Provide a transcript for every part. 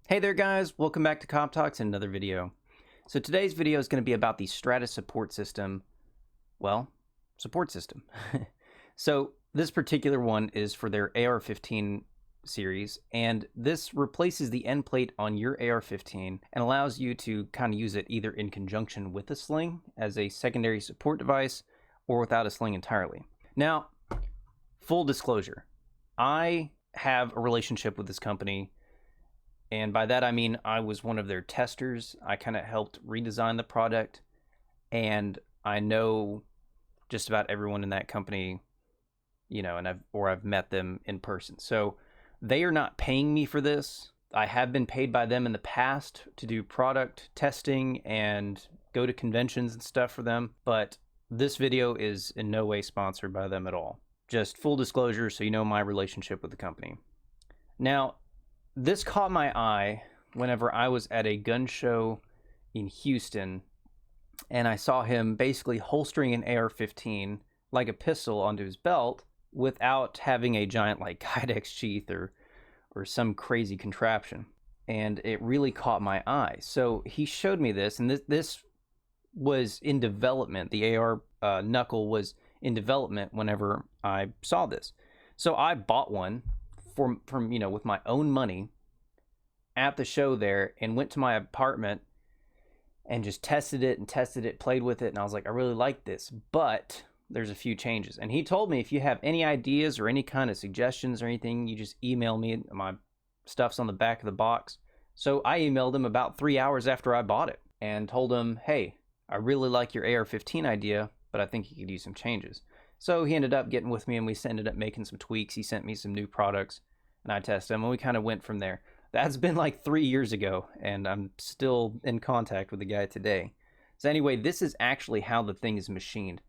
Hey there guys, welcome back to Cop Talks and another video. So today's video is going to be about the Stratus Support System, support system. So this particular one is for their AR-15 series, and this replaces the end plate on your AR-15 and allows you to kind of use it either in conjunction with a sling as a secondary support device or without a sling entirely. Now, full disclosure, I have a relationship with this company. And by that, I mean, I was one of their testers. I kind of helped redesign the product, and I know just about everyone in that company, and I've met them in person. So they are not paying me for this. I have been paid by them in the past to do product testing and go to conventions and stuff for them, but this video is in no way sponsored by them at all. Just full disclosure, so you know my relationship with the company. Now, this caught my eye whenever I was at a gun show in Houston, and I saw him basically holstering an AR-15 like a pistol onto his belt without having a giant like Kydex sheath or some crazy contraption. And it really caught my eye. So he showed me this, and this was in development. The AR knuckle was in development whenever I saw this. So I bought one from with my own money at the show there, and went to my apartment and just tested it, played with it, and I was like, I really like this, but there's a few changes. And he told me, if you have any ideas or any kind of suggestions or anything, you just email me. My stuff's on the back of the box. So I emailed him about 3 hours after I bought it and told him, hey, I really like your AR-15 idea, but I think you could use some changes. So he ended up getting with me, and we ended up making some tweaks. He sent me some new products, and I tested them, and we kind of went from there. That's been like 3 years ago, and I'm still in contact with the guy today. So anyway, this is actually how the thing is machined.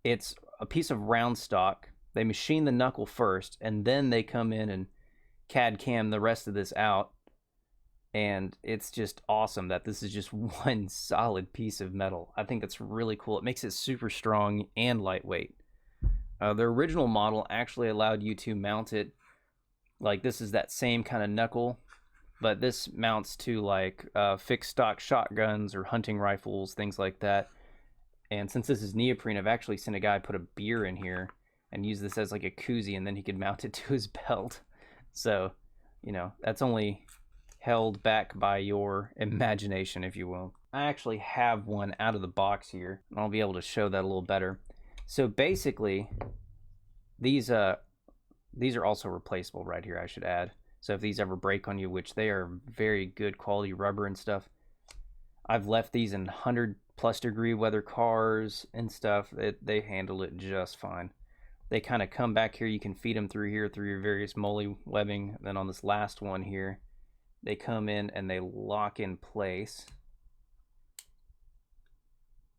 It's a piece of round stock. They machine the knuckle first, and then they come in and CAD cam the rest of this out. And it's just awesome that this is just one solid piece of metal. I think that's really cool. It makes it super strong and lightweight. The original model actually allowed you to mount it like this is that same kind of knuckle, but this mounts to like fixed stock shotguns or hunting rifles, things like that. And since this is neoprene, I've actually seen a guy put a beer in here and use this as like a koozie, and then he could mount it to his belt. So, that's only held back by your imagination, if you will. I actually have one out of the box here, and I'll be able to show that a little better. So basically, these are also replaceable right here, I should add. So if these ever break on you, which they are very good quality rubber and stuff, I've left these in 100+ degree weather cars and stuff. They handle it just fine. They kind of come back here. You can feed them through here through your various MOLLE webbing. And then on this last one here, they come in and they lock in place.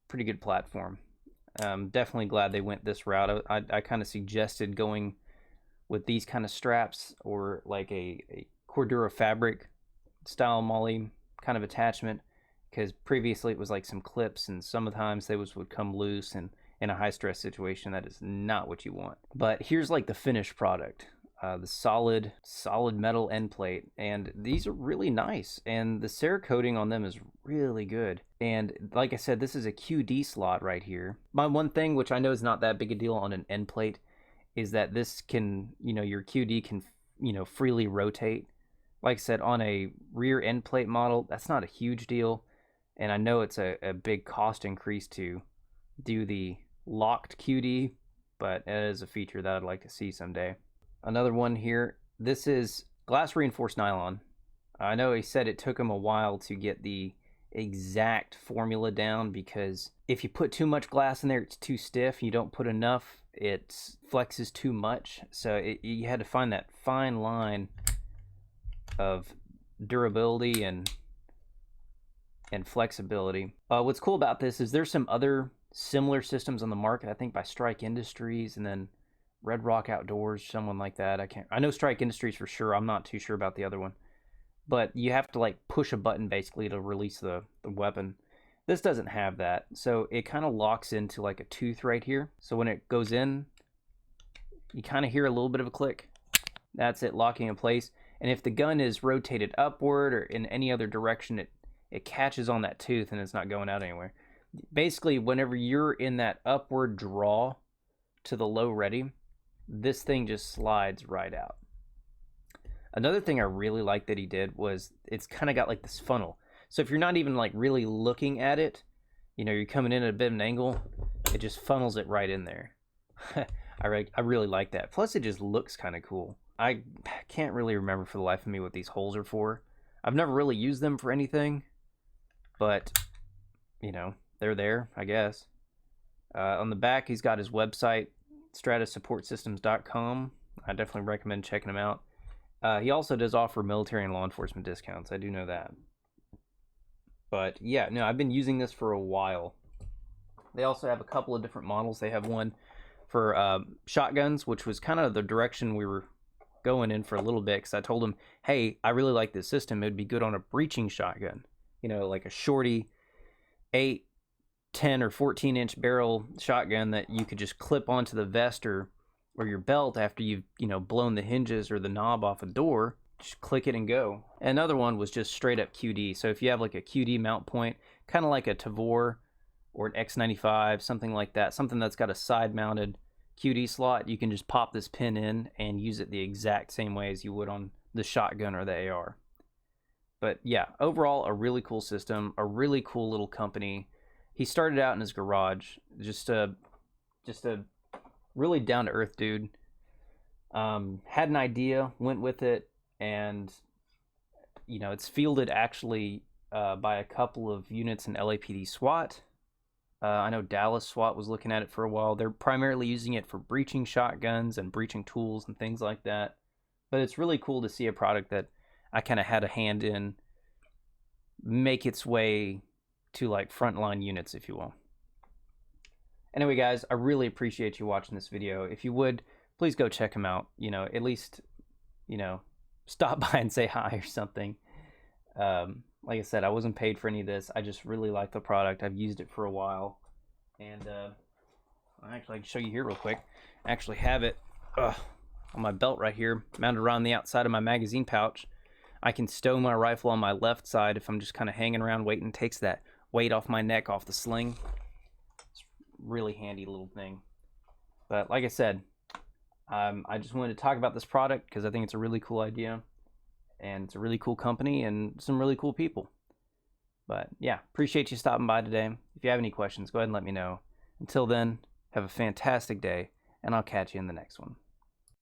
Pretty good platform. Definitely glad they went this route. I kind of suggested going with these kind of straps, or like a Cordura fabric style MOLLE kind of attachment, because previously it was like some clips, and sometimes they would come loose, and in a high stress situation that is not what you want. But here's like the finished product. The solid metal end plate, and these are really nice, and the Cerakoting on them is really good. And like I said, this is a QD slot right here. My one thing, which I know is not that big a deal on an end plate, is that this can, your QD can, freely rotate. Like I said, on a rear end plate model, that's not a huge deal, and I know it's a big cost increase to do the locked QD, but it is a feature that I'd like to see someday. Another one here, this is glass reinforced nylon. I know he said it took him a while to get the exact formula down, because if you put too much glass in there, it's too stiff. You don't put enough, it flexes too much. So you had to find that fine line of durability and flexibility. What's cool about this is there's some other similar systems on the market, I think by Strike Industries, and then Red Rock Outdoors, someone like that. I know Strike Industries for sure. I'm not too sure about the other one. But you have to like push a button basically to release the weapon. This doesn't have that. So it kind of locks into like a tooth right here. So when it goes in, you kind of hear a little bit of a click. That's it locking in place. And if the gun is rotated upward or in any other direction, it catches on that tooth and it's not going out anywhere. Basically, whenever you're in that upward draw to the low ready, this thing just slides right out. Another thing I really like that he did was it's kind of got like this funnel. So if you're not even like really looking at it, you know, you're coming in at a bit of an angle, it just funnels it right in there. I really like that. Plus it just looks kind of cool. I can't really remember for the life of me what these holes are for. I've never really used them for anything, but you know, they're there, I guess. On the back, he's got his website, stratussupportsystems.com. I definitely recommend checking him out. He also does offer military and law enforcement discounts. I do know that. But yeah, no, I've been using this for a while. They also have a couple of different models. They have one for shotguns, which was kind of the direction we were going in for a little bit, because I told him, hey, I really like this system. It would be good on a breaching shotgun. You know, like a shorty 8, 10, or 14-inch barrel shotgun that you could just clip onto the vest or your belt after you've, you know, blown the hinges or the knob off a door. Just click it and go. Another one was just straight up QD. So if you have like a QD mount point, kind of like a Tavor or an X95, something like that, something that's got a side mounted QD slot, you can just pop this pin in and use it the exact same way as you would on the shotgun or the AR. But yeah, overall, a really cool system, a really cool little company. He started out in his garage, just a really down-to-earth dude. Had an idea, went with it, and you know, it's fielded actually by a couple of units in LAPD SWAT. I know Dallas SWAT was looking at it for a while. They're primarily using it for breaching shotguns and breaching tools and things like that. But it's really cool to see a product that I kind of had a hand in make its way to like frontline units, if you will. Anyway, guys, I really appreciate you watching this video. If you would, please go check them out. You know, at least, you know, stop by and say hi or something. Like I said, I wasn't paid for any of this. I just really like the product. I've used it for a while. And I can show you here real quick. I actually have it on my belt right here, mounted around the outside of my magazine pouch. I can stow my rifle on my left side if I'm just kind of hanging around waiting. It takes that weight off my neck, off the sling. It's a really handy little thing. But like I said, I just wanted to talk about this product because I think it's a really cool idea. And it's a really cool company and some really cool people. But yeah, appreciate you stopping by today. If you have any questions, go ahead and let me know. Until then, have a fantastic day, and I'll catch you in the next one.